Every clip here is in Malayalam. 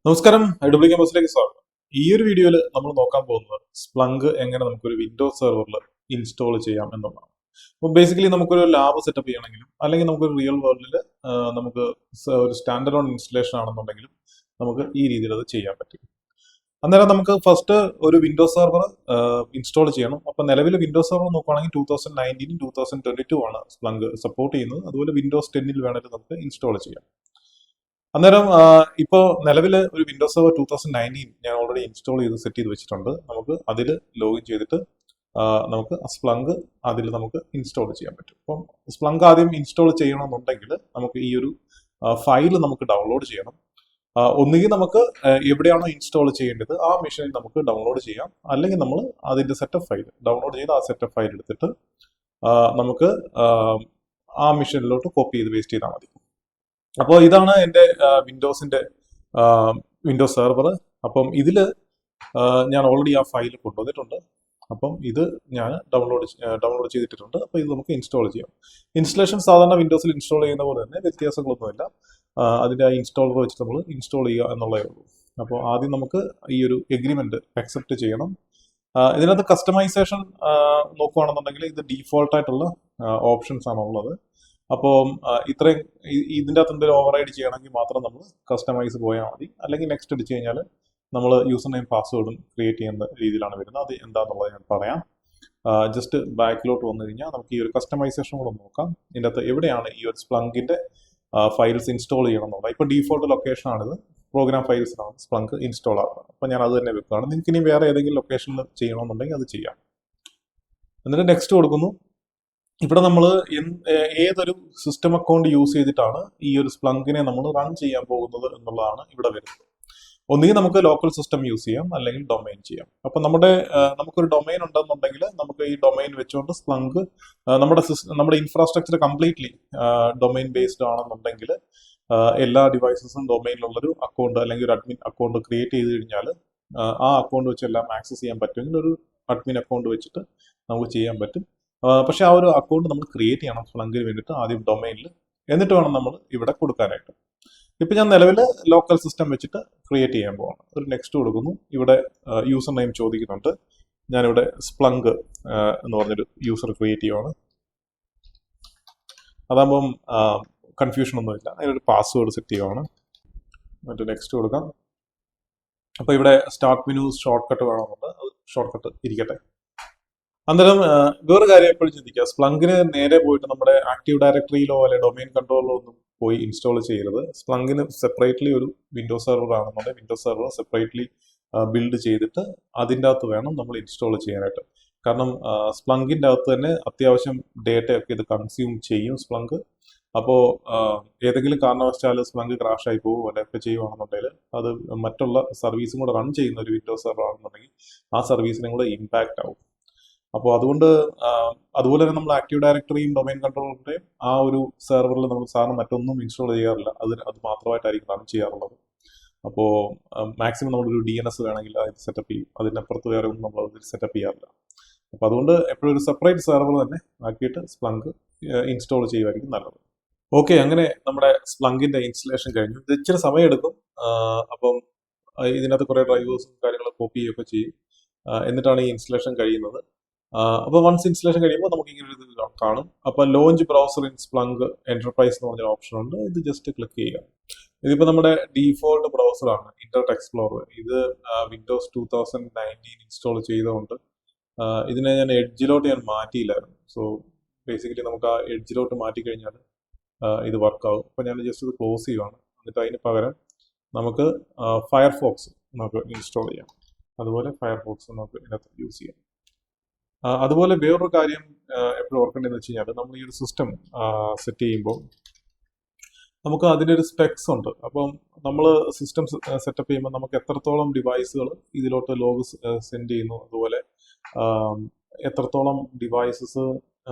നമസ്കാരം, ഡബ്ല്യു ക്യാമ്പസിലേക്ക് സ്വാഗതം. ഈ ഒരു വീഡിയോയിൽ നമ്മൾ നോക്കാൻ പോകുന്നത് സ്പ്ലങ്ക് എങ്ങനെ നമുക്കൊരു വിൻഡോസ് സെർവറിൽ ഇൻസ്റ്റാൾ ചെയ്യാം എന്നുള്ളതാണ്. അപ്പോൾ ബേസിക്കലി നമുക്കൊരു ലാബ് സെറ്റപ്പ് ചെയ്യണമെങ്കിലും അല്ലെങ്കിൽ നമുക്കൊരു റിയൽ വേൾഡിൽ നമുക്ക് ഒരു സ്റ്റാൻഡേർഡ് ഓൺ ഇൻസ്റ്റലേഷൻ ആണെന്നുണ്ടെങ്കിലും നമുക്ക് ഈ രീതിയിൽ അത് ചെയ്യാൻ പറ്റും. അന്നേരം നമുക്ക് ഫസ്റ്റ് ഒരു വിൻഡോസ് സെർവർ ഇൻസ്റ്റാൾ ചെയ്യണം. അപ്പോൾ നിലവിൽ വിൻഡോസ് സെർവർ നോക്കുകയാണെങ്കിൽ 2019 2022 ആണ് സ്പ്ലങ്ക് സപ്പോർട്ട് ചെയ്യുന്നത്. അതുപോലെ വിൻഡോസ് 10 വേണമെങ്കിൽ നമുക്ക് ഇൻസ്റ്റാൾ ചെയ്യാം. അന്നേരം ഇപ്പോൾ നിലവിൽ ഒരു വിൻഡോസ് സെർവർ 2019 ഞാൻ ഓൾറെഡി ഇൻസ്റ്റാൾ ചെയ്ത് സെറ്റ് ചെയ്ത് വെച്ചിട്ടുണ്ട്. നമുക്ക് അതിൽ ലോഗിൻ ചെയ്തിട്ട് നമുക്ക് സ്പ്ലങ്ക് അതിൽ നമുക്ക് ഇൻസ്റ്റാൾ ചെയ്യാൻ പറ്റും. അപ്പം സ്പ്ലങ്ക് ആദ്യം ഇൻസ്റ്റാൾ ചെയ്യണമെന്നുണ്ടെങ്കിൽ നമുക്ക് ഈ ഒരു ഫയൽ നമുക്ക് ഡൗൺലോഡ് ചെയ്യണം. ഒന്നുകിൽ നമുക്ക് എവിടെയാണോ ഇൻസ്റ്റാൾ ചെയ്യേണ്ടത് ആ മെഷീനിൽ നമുക്ക് ഡൗൺലോഡ് ചെയ്യാം, അല്ലെങ്കിൽ നമ്മൾ അതിൻ്റെ സെറ്റപ്പ് ഫയൽ ഡൗൺലോഡ് ചെയ്ത് ആ സെറ്റപ്പ് ഫയൽ എടുത്തിട്ട് നമുക്ക് ആ മെഷീനിലോട്ട് കോപ്പി ചെയ്ത് പേസ്റ്റ് ചെയ്താൽ മതി. അപ്പോൾ ഇതാണ് എൻ്റെ വിൻഡോസ് സെർവർ. അപ്പം ഇതിൽ ഞാൻ ഓൾറെഡി ആ ഫയൽ കൊണ്ടുവന്നിട്ടുണ്ട്. അപ്പം ഇത് ഞാൻ ഡൗൺലോഡ് ചെയ്തിട്ടുണ്ട്. അപ്പോൾ ഇത് നമുക്ക് ഇൻസ്റ്റാൾ ചെയ്യാം. ഇൻസ്റ്റലേഷൻ സാധാരണ വിൻഡോസിൽ ഇൻസ്റ്റാൾ ചെയ്യുന്ന പോലെ തന്നെ വ്യത്യാസങ്ങളൊന്നുമില്ല. അതിൻ്റെ ആ ഇൻസ്റ്റാളർ വെച്ചിട്ട് നമ്മൾ ഇൻസ്റ്റാൾ ചെയ്യുക എന്നുള്ളതേ ഉള്ളൂ. അപ്പോൾ ആദ്യം നമുക്ക് ഈ ഒരു എഗ്രിമെന്റ് അക്സെപ്റ്റ് ചെയ്യണം. ഇതിനകത്ത് കസ്റ്റമൈസേഷൻ നോക്കുകയാണെന്നുണ്ടെങ്കിൽ ഇത് ഡീഫോൾട്ടായിട്ടുള്ള ഓപ്ഷൻസ് ആണ് ഉള്ളത്. അപ്പോൾ ഇത്രയും ഇതിൻ്റെ അകത്ത് എന്തെങ്കിലും ഓവർ റൈഡ് ചെയ്യണമെങ്കിൽ മാത്രം നമ്മൾ കസ്റ്റമൈസ് പോയാൽ മതി. അല്ലെങ്കിൽ നെക്സ്റ്റ് അടിച്ചു കഴിഞ്ഞാൽ നമ്മൾ യൂസർ നെയിം പാസ്വേഡും ക്രിയേറ്റ് ചെയ്യുന്ന രീതിയിലാണ് വരുന്നത്. അത് എന്താണെന്നുള്ളത് ഞാൻ പറയാം. ജസ്റ്റ് ബാക്കിലോട്ട് വന്നു കഴിഞ്ഞാൽ നമുക്ക് ഈ ഒരു കസ്റ്റമൈസേഷൻ കൂടെ നോക്കാം. ഇതിൻ്റെ അകത്ത് എവിടെയാണ് ഈ ഒരു സ്പ്ലങ്കിൻ്റെ ഫയൽസ് ഇൻസ്റ്റാൾ ചെയ്യണം എന്നുള്ളത്. ഇപ്പോൾ ഡീഫോൾട്ട് ലൊക്കേഷൻ ആണിത്, പ്രോഗ്രാം ഫയൽസിനാണ് സ്പ്ലങ്ക് ഇൻസ്റ്റാൾ ആകുന്നത്. അപ്പോൾ ഞാൻ അത് തന്നെ വെക്കുകയാണ്. നിങ്ങൾക്ക് ഇനി വേറെ ഏതെങ്കിലും ലൊക്കേഷനിൽ ചെയ്യണമെന്നുണ്ടെങ്കിൽ അത് ചെയ്യാം. എന്നിട്ട് നെക്സ്റ്റ് കൊടുക്കുന്നു. ഇവിടെ നമ്മൾ ഏതൊരു സിസ്റ്റം അക്കൗണ്ട് യൂസ് ചെയ്തിട്ടാണ് ഈ ഒരു സ്പ്ലങ്കിനെ നമ്മൾ റൺ ചെയ്യാൻ പോകുന്നത് എന്നുള്ളതാണ് ഇവിടെ വരുന്നത്. ഒന്നുകിൽ നമുക്ക് ലോക്കൽ സിസ്റ്റം യൂസ് ചെയ്യാം, അല്ലെങ്കിൽ ഡൊമൈൻ ചെയ്യാം. അപ്പം നമുക്കൊരു ഡൊമൈൻ ഉണ്ടെന്നുണ്ടെങ്കിൽ നമുക്ക് ഈ ഡൊമൈൻ വെച്ചുകൊണ്ട് സ്പ്ലങ്ക് നമ്മുടെ ഇൻഫ്രാസ്ട്രക്ചർ കംപ്ലീറ്റ്ലി ഡൊമൈൻ ബേസ്ഡ് ആണെന്നുണ്ടെങ്കിൽ എല്ലാ ഡിവൈസസും ഡൊമൈനിലുള്ളൊരു അക്കൗണ്ട് അല്ലെങ്കിൽ ഒരു അഡ്മിൻ അക്കൗണ്ട് ക്രിയേറ്റ് ചെയ്ത് കഴിഞ്ഞാൽ ആ അക്കൗണ്ട് വെച്ച് എല്ലാം ആക്സസ് ചെയ്യാൻ പറ്റുമെങ്കിൽ ഒരു അഡ്മിൻ അക്കൗണ്ട് വെച്ചിട്ട് നമുക്ക് ചെയ്യാൻ പറ്റും. പക്ഷെ ആ ഒരു അക്കൗണ്ട് നമ്മൾ ക്രിയേറ്റ് ചെയ്യണം സ്പ്ലങ്കിന് വേണ്ടിയിട്ട് ആദ്യം ഡൊമൈനിൽ, എന്നിട്ട് വേണം നമ്മൾ ഇവിടെ കൊടുക്കാനായിട്ട്. ഇപ്പം ഞാൻ നിലവിൽ ലോക്കൽ സിസ്റ്റം വെച്ചിട്ട് ക്രിയേറ്റ് ചെയ്യാൻ പോവാണ്. ഒരു നെക്സ്റ്റ് കൊടുക്കുന്നു. ഇവിടെ യൂസർ നെയിം ചോദിക്കുന്നുണ്ട്. ഞാനിവിടെ സ്പ്ലങ്ക് എന്ന് പറഞ്ഞൊരു യൂസർ ക്രിയേറ്റ് ചെയ്യുവാണ്. അതാകുമ്പം കൺഫ്യൂഷൻ ഒന്നുമില്ല. അതിനൊരു പാസ്വേഡ് സെറ്റ് ചെയ്യുവാണ്. മറ്റു നെക്സ്റ്റ് കൊടുക്കാം. അപ്പോൾ ഇവിടെ സ്റ്റാർട്ട് മെനു ഷോർട്ട് കട്ട് വേണമെന്നുണ്ട്. അത് ഷോർട്ട് കട്ട് ഇരിക്കട്ടെ. അന്നേരം വേറെ കാര്യം എപ്പോഴും ചിന്തിക്കുക, സ്പ്ലങ്കിന് നേരെ പോയിട്ട് നമ്മുടെ ആക്റ്റീവ് ഡയറക്ടറിയിലോ അല്ലെ ഡൊമൈൻ കൺട്രോളിലോ ഒന്നും പോയി ഇൻസ്റ്റാൾ ചെയ്യരുത്. സ്പ്ലങ്കിന് സെപ്പറേറ്റ്ലി ഒരു വിൻഡോസ് സെർവർ ആണെന്നുണ്ടെങ്കിൽ വിൻഡോസ് സെർവർ സെപ്പറേറ്റ്ലി ബിൽഡ് ചെയ്തിട്ട് അതിൻ്റെ അകത്ത് വേണം നമ്മൾ ഇൻസ്റ്റാൾ ചെയ്യാനായിട്ട്. കാരണം സ്പ്ലങ്കിൻ്റെ അകത്ത് തന്നെ അത്യാവശ്യം ഡേറ്റയൊക്കെ ഇത് കൺസ്യൂം ചെയ്യും സ്പ്ലങ്ക്. അപ്പോൾ ഏതെങ്കിലും കാരണവശാൽ സ്പ്ലങ്ക് ക്രാഷായി പോകും അല്ലൊക്കെ ചെയ്യുവാണെന്നുണ്ടെങ്കിൽ അത് മറ്റുള്ള സർവീസും കൂടെ റൺ ചെയ്യുന്ന ഒരു വിൻഡോസ് സെർവർ ആണെന്നുണ്ടെങ്കിൽ ആ സർവീസിനും കൂടെ ഇമ്പാക്റ്റ് ആവും. അപ്പോൾ അതുപോലെ തന്നെ നമ്മൾ ആക്റ്റീവ് ഡയറക്ടറിയും ഡൊമൈൻ കൺട്രോളറിൻ്റെയും ആ ഒരു സെർവറിൽ നമ്മൾ സാറിന് മറ്റൊന്നും ഇൻസ്റ്റാൾ ചെയ്യാറില്ല. അത് മാത്രമായിട്ടായിരിക്കും റൺ ചെയ്യാറുള്ളത്. അപ്പോൾ മാക്സിമം നമ്മളൊരു DNS വേണമെങ്കിൽ അത് സെറ്റപ്പ് ചെയ്യും. അതിനപ്പുറത്ത് വേറെ ഒന്നും നമ്മൾ അതിൽ സെറ്റപ്പ് ചെയ്യാറില്ല. അപ്പോൾ അതുകൊണ്ട് എപ്പോഴും ഒരു സെപ്പറേറ്റ് സെർവർ തന്നെ ആക്കിയിട്ട് സ്പ്ലങ്ക് ഇൻസ്റ്റാൾ ചെയ്യുമായിരിക്കും നല്ലത്. ഓക്കെ, അങ്ങനെ നമ്മുടെ സ്പ്ലങ്കിൻ്റെ ഇൻസ്റ്റലേഷൻ കഴിഞ്ഞു. ഇത് ഇച്ചിരി സമയമെടുക്കും. അപ്പം ഇതിനകത്ത് കുറേ ഡ്രൈവേഴ്സും കാര്യങ്ങളൊക്കെ കോപ്പി ചെയ്യുകയൊക്കെ ചെയ്യും. എന്നിട്ടാണ് ഈ ഇൻസ്റ്റലേഷൻ കഴിയുന്നത്. അപ്പോൾ വൺസ് ഇൻസ്റ്റലേഷൻ കഴിയുമ്പോൾ നമുക്ക് ഇങ്ങനെ ഒരു ഇത് കാണും. അപ്പോൾ ലോഞ്ച് ബ്രൗസർ ഇൻ സ്പ്ലങ്ക് എന്റർപ്രൈസ് എന്ന് പറഞ്ഞ ഓപ്ഷൻ ഉണ്ട്. ഇത് ജസ്റ്റ് ക്ലിക്ക് ചെയ്യുക. ഇതിപ്പോൾ നമ്മുടെ ഡീഫോൾട്ട് ബ്രൗസറാണ് ഇന്റർനെറ്റ് എക്സ്പ്ലോറർ. ഇത് വിൻഡോസ് 2019 ഇൻസ്റ്റാൾ ചെയ്തുകൊണ്ട് ഇതിനെ ഞാൻ എഡ്ജിലോട്ട് മാറ്റിയില്ലായിരുന്നു. സോ ബേസിക്കലി നമുക്ക് ആ എഡ്ജിലോട്ട് മാറ്റി കഴിഞ്ഞാൽ ഇത് വർക്കാവും. അപ്പോൾ ഞാൻ ജസ്റ്റ് ഇത് ക്ലോസ് ചെയ്യുവാണ്. എന്നിട്ട് അതിന് പകരം നമുക്ക് ഫയർഫോക്സ് നമുക്ക് ഇൻസ്റ്റാൾ ചെയ്യാം. അതുപോലെ ഫയർഫോക്സ് നമുക്ക് ഇതിനകത്ത് യൂസ് ചെയ്യാം. അതുപോലെ വേറൊരു കാര്യം എപ്പോഴും ഓർക്കേണ്ടതെന്ന് വെച്ച് കഴിഞ്ഞാൽ നമ്മൾ ഈ ഒരു സിസ്റ്റം സെറ്റ് ചെയ്യുമ്പോൾ നമുക്ക് അതിൻ്റെ ഒരു സ്പെക്സ് ഉണ്ട്. അപ്പം നമ്മൾ സിസ്റ്റം സെറ്റപ്പ് ചെയ്യുമ്പോൾ നമുക്ക് എത്രത്തോളം ഡിവൈസുകൾ ഇതിലോട്ട് ലോഗ് സെൻഡ് ചെയ്യുന്നു, അതുപോലെ എത്രത്തോളം ഡിവൈസസ്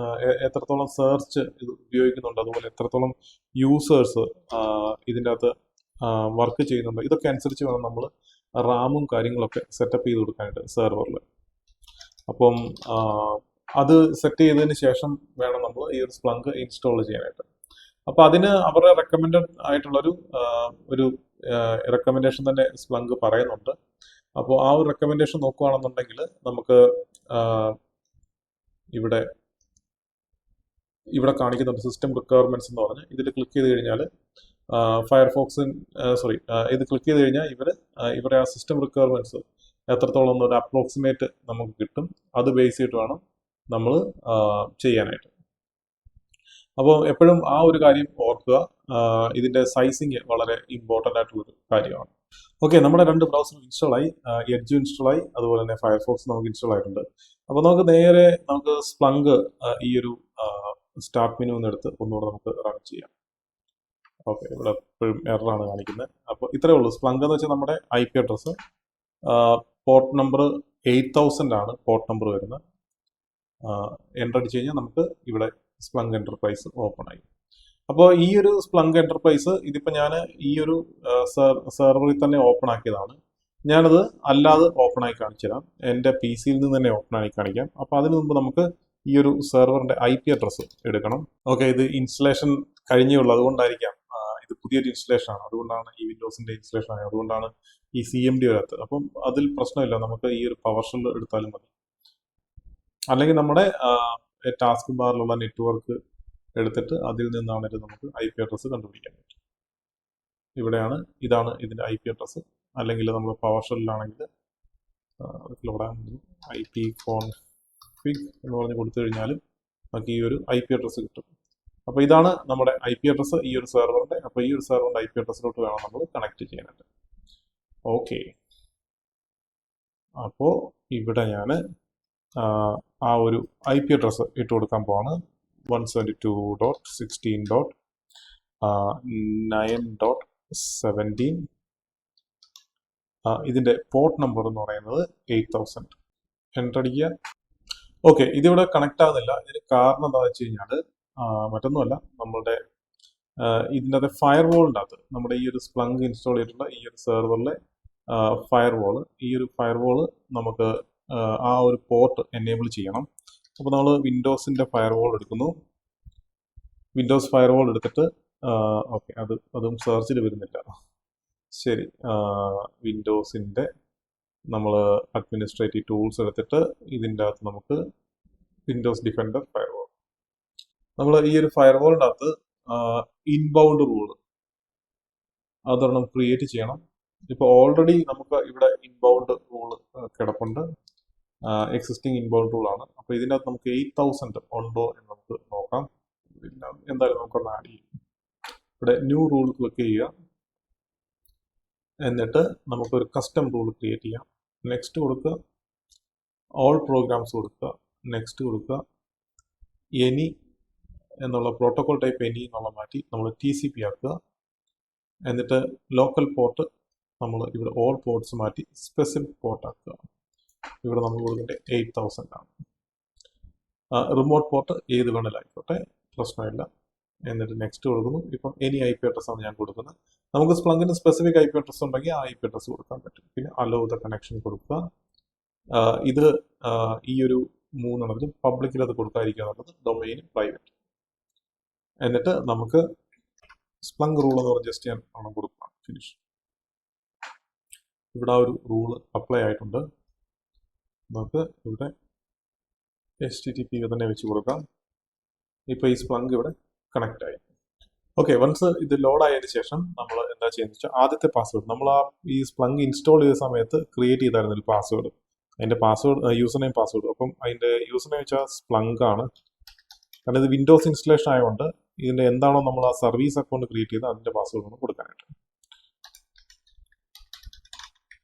എത്രത്തോളം സെർച്ച് ഇത് ഉപയോഗിക്കുന്നുണ്ട്, അതുപോലെ എത്രത്തോളം യൂസേഴ്സ് ഇതിൻ്റെ അകത്ത് വർക്ക് ചെയ്യുന്നുണ്ട്, ഇതൊക്കെ അനുസരിച്ച് വേണം നമ്മൾ റാമും കാര്യങ്ങളൊക്കെ സെറ്റപ്പ് ചെയ്ത് കൊടുക്കാനായിട്ട് സെർവറിൽ. അപ്പം അത് സെറ്റ് ചെയ്തതിന് ശേഷം വേണം നമ്മൾ ഈ ഒരു സ്പ്ലങ്ക് ഇൻസ്റ്റാൾ ചെയ്യാനായിട്ട്. അപ്പോൾ അതിന് അവരുടെ റെക്കമെൻഡഡ് ആയിട്ടുള്ളൊരു റെക്കമെൻഡേഷൻ തന്നെ സ്പ്ലങ്ക് പറയുന്നുണ്ട്. അപ്പോൾ ആ ഒരു റെക്കമെൻഡേഷൻ നോക്കുകയാണെന്നുണ്ടെങ്കിൽ നമുക്ക് ഇവിടെ ഇവിടെ കാണിക്കുന്നുണ്ട് സിസ്റ്റം റിക്വയർമെന്റ്സ് എന്ന് പറഞ്ഞ്. ഇതിൽ ക്ലിക്ക് ചെയ്ത് കഴിഞ്ഞാൽ ഫയർഫോക്സിൻ ഇത് ക്ലിക്ക് ചെയ്ത് കഴിഞ്ഞാൽ ഇവരെ ആ സിസ്റ്റം റിക്വയർമെന്റ്സ് എത്രത്തോളം ഒരു അപ്രോക്സിമേറ്റ് നമുക്ക് കിട്ടും. അത് ബേസ് ചെയ്തിട്ട് വേണം നമ്മൾ ചെയ്യാനായിട്ട്. അപ്പോൾ എപ്പോഴും ആ ഒരു കാര്യം ഓർക്കുക. ഇതിന്റെ സൈസിങ് വളരെ ഇമ്പോർട്ടൻ്റ് ആയിട്ടുള്ളൊരു കാര്യമാണ്. ഓക്കെ, നമ്മുടെ 2 ബ്രൗസർ ഇൻസ്റ്റാൾ ആയി, എഡ്ജ് ഇൻസ്റ്റാൾ ആയി, അതുപോലെ തന്നെ ഫയർഫോക്സ് നമുക്ക് ഇൻസ്റ്റാൾ ആയിട്ടുണ്ട്. അപ്പോൾ നമുക്ക് സ്പ്ലങ്ക് ഈ ഒരു സ്റ്റാർട്ട് മെനു എടുത്ത് ഒന്നുകൂടെ നമുക്ക് റൺ ചെയ്യാം. ഓക്കെ, ഇവിടെ എപ്പോഴും എററാണ് കാണിക്കുന്നത്. അപ്പോൾ ഇത്രയേ ഉള്ളൂ. സ്പ്ലങ്ക് എന്ന് വെച്ചാൽ നമ്മുടെ IP അഡ്രസ്സ്, പോർട്ട് നമ്പർ 8000 ആണ് പോർട്ട് നമ്പർ വരുന്നത്. എൻ്റർ അടിച്ച് കഴിഞ്ഞാൽ നമുക്ക് ഇവിടെ സ്പ്ലങ്ക് എന്റർപ്രൈസ് ഓപ്പൺ ആയി. അപ്പോൾ ഈ ഒരു സ്പ്ലങ്ക് എന്റർപ്രൈസ് ഇതിപ്പോൾ ഞാൻ ഈ ഒരു സെർവറിൽ തന്നെ ഓപ്പൺ ആക്കിയതാണ്. ഞാനത് അല്ലാതെ ഓപ്പൺ ആയി കാണിച്ചു തരാം. എൻ്റെ PC യിൽ നിന്ന് തന്നെ ഓപ്പൺ ആയി കാണിക്കാം. അപ്പോൾ അതിനു മുമ്പ് നമുക്ക് ഈ ഒരു സെർവറിന്റെ IP അഡ്രസ്സ് എടുക്കണം. ഓക്കെ, ഇത് ഇൻസ്റ്റലേഷൻ കഴിഞ്ഞേ ഉള്ളൂ, അതുകൊണ്ടായിരിക്കാം. ഇത് പുതിയൊരു ഇൻസ്റ്റലേഷൻ ആണ്, അതുകൊണ്ടാണ് ഈ വിൻഡോസിന്റെ ഇൻസ്റ്റലേഷൻ ആയത്, അതുകൊണ്ടാണ് ഈ CMD വരാത്തത്. അപ്പം അതിൽ പ്രശ്നമില്ല, നമുക്ക് ഈ ഒരു പവർ ഷെൽ എടുത്താലും മതി. അല്ലെങ്കിൽ നമ്മുടെ ടാസ്ക് ബാറിലുള്ള നെറ്റ്വർക്ക് എടുത്തിട്ട് അതിൽ നിന്നാണ് നമുക്ക് IP അഡ്രസ്സ് കണ്ടുപിടിക്കാൻ പറ്റും. ഇതാണ് ഇതിന്റെ IP അഡ്രസ്സ്. അല്ലെങ്കിൽ നമ്മൾ പവർ ഷെല്ലിലാണെങ്കിൽ IP config എന്ന് പറഞ്ഞ് കൊടുത്തു കഴിഞ്ഞാലും നമുക്ക് ഈ ഒരു IP അഡ്രസ്സ് കിട്ടും. അപ്പോൾ ഇതാണ് നമ്മുടെ IP അഡ്രസ്സ് ഈ ഒരു സെർവറിന്റെ. അപ്പോൾ ഈ ഒരു സെർവറിന്റെ IP അഡ്രസ്സിലോട്ട് വേണം നമ്മൾ കണക്ട് ചെയ്യാനായിട്ട്. ഓക്കെ, അപ്പോൾ ഇവിടെ ഞാൻ ആ ഒരു IP അഡ്രസ്സ് ഇട്ട് കൊടുക്കാൻ പോവാണ്. 172.16.9.17. ഇതിന്റെ പോർട്ട് നമ്പർ എന്ന് പറയുന്നത് 8000. എൻ്റർ അടിക്കുക. ഓക്കെ, ഇതിവിടെ കണക്ട് ആകുന്നില്ല. ഇതിന് കാരണം എന്താണെന്ന് വെച്ച് കഴിഞ്ഞാൽ മറ്റൊന്നുമല്ല, നമ്മുടെ ഇതിൻ്റെ അകത്ത് ഫയർവാളിൻ്റെ അകത്ത് നമ്മുടെ ഈ ഒരു സ്പ്ലങ്ക് ഇൻസ്റ്റാൾ ചെയ്തിട്ടുള്ള ഈ ഒരു സെർവറിലെ ഈ ഒരു ഫയർവാൾ നമുക്ക് ആ ഒരു പോർട്ട് എനേബിൾ ചെയ്യണം. അപ്പോൾ നമ്മൾ വിൻഡോസിന്റെ ഫയർവാൾ എടുക്കുന്നു. വിൻഡോസ് ഫയർവാൾ എടുത്തിട്ട് ഓക്കെ, അതും സെർച്ചിൽ വരുന്നില്ല. ശരി, വിൻഡോസിന്റെ നമ്മൾ അഡ്മിനിസ്ട്രേറ്റീവ് ടൂൾസ് എടുത്തിട്ട് ഇതിൻ്റെ അകത്ത് നമുക്ക് വിൻഡോസ് ഡിഫൻഡർ ഫയർവാൾ, നമ്മൾ ഈ ഒരു ഫയർവാളിൻ്റെ അകത്ത് ഇൻബൗണ്ട് റൂൾ അതൊരെണ്ണം ക്രിയേറ്റ് ചെയ്യണം. ഇപ്പോൾ ഓൾറെഡി നമുക്ക് ഇവിടെ ഇൻബൗണ്ട് റൂൾ കിടപ്പുണ്ട്, എക്സിസ്റ്റിംഗ് ഇൻബൗണ്ട് റൂൾ ആണ്. അപ്പോൾ ഇതിൻ്റെ അകത്ത് നമുക്ക് 8000 ഉണ്ടോ എന്ന് നമുക്ക് നോക്കാം. എന്തായാലും നമുക്കൊന്ന് ആഡ് ചെയ്യും. ഇവിടെ ന്യൂ റൂൾ ക്ലിക്ക് ചെയ്യുക. എന്നിട്ട് നമുക്കൊരു കസ്റ്റം റൂൾ ക്രിയേറ്റ് ചെയ്യാം. നെക്സ്റ്റ് കൊടുക്കുക, ഓൾ പ്രോഗ്രാംസ് കൊടുക്കുക, നെക്സ്റ്റ് കൊടുക്കുക. എനി എന്നുള്ള പ്രോട്ടോകോൾ ടൈപ്പ് എനി എന്നുള്ള മാറ്റി നമ്മൾ TCP ആക്കുക. എന്നിട്ട് ലോക്കൽ പോർട്ട് നമ്മൾ ഇവിടെ ഓൾ പോർട്ട്സ് മാറ്റി സ്പെസിഫിക് പോർട്ട് ആക്കുക. ഇവിടെ നമ്മൾ കൊടുക്കേണ്ടത് 8000 ആണ്. റിമോട്ട് പോർട്ട് ഏത് വേണേലായിക്കോട്ടെ, പ്രശ്നമില്ല. എന്നിട്ട് നെക്സ്റ്റ് കൊടുക്കുന്നു. ഇപ്പം എനി IP അഡ്രസ് ആണ് ഞാൻ കൊടുക്കുന്നത്. നമുക്ക് സ്പ്ലങ്കിന് സ്പെസിഫിക് IP അഡ്രസ് ഉണ്ടെങ്കിൽ ആ IP അഡ്രസ് കൊടുക്കാൻ പറ്റും. പിന്നെ അലോ ദ കണക്ഷൻ കൊടുക്കുക. ഇത് ഈ ഒരു 3 പബ്ലിക്കിൽ അത് കൊടുക്കാതിരിക്കുക എന്നുള്ളത്, ഡൊമൈൻ പ്രൈവറ്റ്. എന്നിട്ട് നമുക്ക് സ്പ്ലങ്ക് റൂൾ എന്ന് പറഞ്ഞ് ജസ്റ്റ് ഞാൻ കൊടുക്കണം. ഫിനിഷ്. ഇവിടെ ആ ഒരു റൂള് അപ്ലൈ ആയിട്ടുണ്ട്. നമുക്ക് ഇവിടെ HTTP തന്നെ വെച്ച് കൊടുക്കാം. ഇപ്പോൾ ഈ സ്പ്ലങ്ക് ഇവിടെ കണക്ട് ആയി. ഓക്കെ, വൺസ് ഇത് ലോഡ് ആയതിനു ശേഷം നമ്മൾ എന്താ ചെയ്യുന്നത് വെച്ചാൽ ആദ്യത്തെ പാസ്വേഡ് നമ്മൾ ഈ സ്പ്ലങ്ക് ഇൻസ്റ്റാൾ ചെയ്ത സമയത്ത് ക്രിയേറ്റ് ചെയ്തായിരുന്നു ഒരു പാസ്വേഡ്. അതിന്റെ പാസ്വേഡ് യൂസർ നെയിം പാസ്വേഡ്. അപ്പം അതിന്റെ യൂസർ നെയിം വെച്ചാൽ സ്പ്ലങ്ക് ആണ്. കാരണം ഇത് വിൻഡോസ് ഇൻസ്റ്റലേഷൻ ആയതുകൊണ്ട് ഇതിന്റെ എന്താണോ നമ്മൾ ആ സർവീസ് അക്കൗണ്ട് ക്രിയേറ്റ് ചെയ്ത് അതിന്റെ പാസ്വേഡ് ഒന്ന് കൊടുക്കാനായിട്ട്.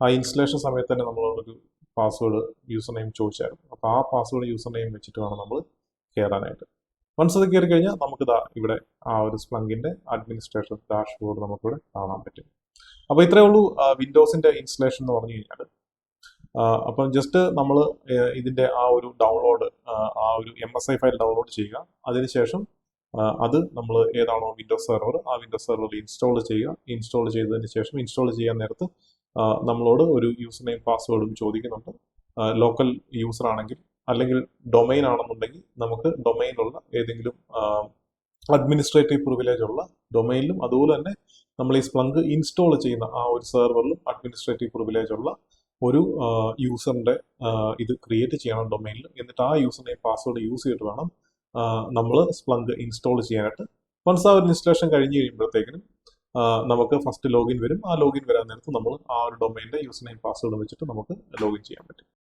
ആ ഇൻസ്റ്റലേഷൻ സമയത്ത് തന്നെ നമ്മളൊരു പാസ്വേഡ് യൂസർ നെയിം ചോദിച്ചായിരുന്നു. അപ്പോൾ ആ പാസ്വേഡ് യൂസർ നെയിം വെച്ചിട്ട് വേണം നമ്മൾ കയറാനായിട്ട്. വൺസ് അത് കയറി കഴിഞ്ഞാൽ നമുക്കിതാ ഇവിടെ ആ ഒരു സ്പ്ലങ്കിന്റെ അഡ്മിനിസ്ട്രേഷൻ ഡാഷ്ബോർഡ് നമുക്കിവിടെ കാണാൻ പറ്റും. അപ്പോൾ ഇത്രയേ ഉള്ളൂ വിൻഡോസിന്റെ ഇൻസ്റ്റലേഷൻ എന്ന് പറഞ്ഞു കഴിഞ്ഞാൽ. അപ്പം ജസ്റ്റ് നമ്മൾ ഇതിന്റെ ആ ഒരു ഡൗൺലോഡ്, ആ ഒരു MSI ഫയൽ ഡൗൺലോഡ് ചെയ്യുക. അതിനുശേഷം അത് നമ്മൾ ഏതാണോ വിൻഡോസ് സെർവർ, ആ വിൻഡോസ് സെർവറിൽ ഇൻസ്റ്റാൾ ചെയ്യുക. ഇൻസ്റ്റാൾ ചെയ്തതിന് ശേഷം ഇൻസ്റ്റാൾ ചെയ്യാൻ നേരത്ത് നമ്മളോട് ഒരു യൂസർ നെയിം പാസ്വേഡും ചോദിക്കുന്നുണ്ട്. ലോക്കൽ യൂസർ ആണെങ്കിൽ, അല്ലെങ്കിൽ ഡൊമൈൻ ആണെന്നുണ്ടെങ്കിൽ നമുക്ക് ഡൊമൈനിലുള്ള ഏതെങ്കിലും അഡ്മിനിസ്ട്രേറ്റീവ് പ്രിവിലേജ് ഉള്ള ഡൊമൈനിലും, അതുപോലെ തന്നെ നമ്മൾ ഈ സ്പ്ലങ്ക് ഇൻസ്റ്റാൾ ചെയ്യുന്ന ആ ഒരു സെർവറിലും അഡ്മിനിസ്ട്രേറ്റീവ് പ്രിവിലേജ് ഉള്ള ഒരു യൂസറിൻ്റെ ഇത് ക്രിയേറ്റ് ചെയ്യണം ഡൊമൈനിൽ. എന്നിട്ട് ആ യൂസർ നെയിം പാസ്വേഡ് യൂസ് ചെയ്തിട്ട് വേണം നമ്മൾ സ്പ്ലങ്ക് ഇൻസ്റ്റാൾ ചെയ്യാനായിട്ട്. വൺസ് ആ ഒരു ഇൻസ്റ്റലേഷൻ കഴിഞ്ഞ് കഴിയുമ്പോഴത്തേക്കിനും നമുക്ക് ഫസ്റ്റ് ലോഗിൻ വരും. ആ ലോഗിൻ വരാൻ നേരത്ത് നമ്മൾ ആ ഒരു ഡൊമൈനിൻ്റെ യൂസർ നെയിം പാസ്വേഡ് വെച്ചിട്ട് നമുക്ക് ലോഗിൻ ചെയ്യാൻ പറ്റും.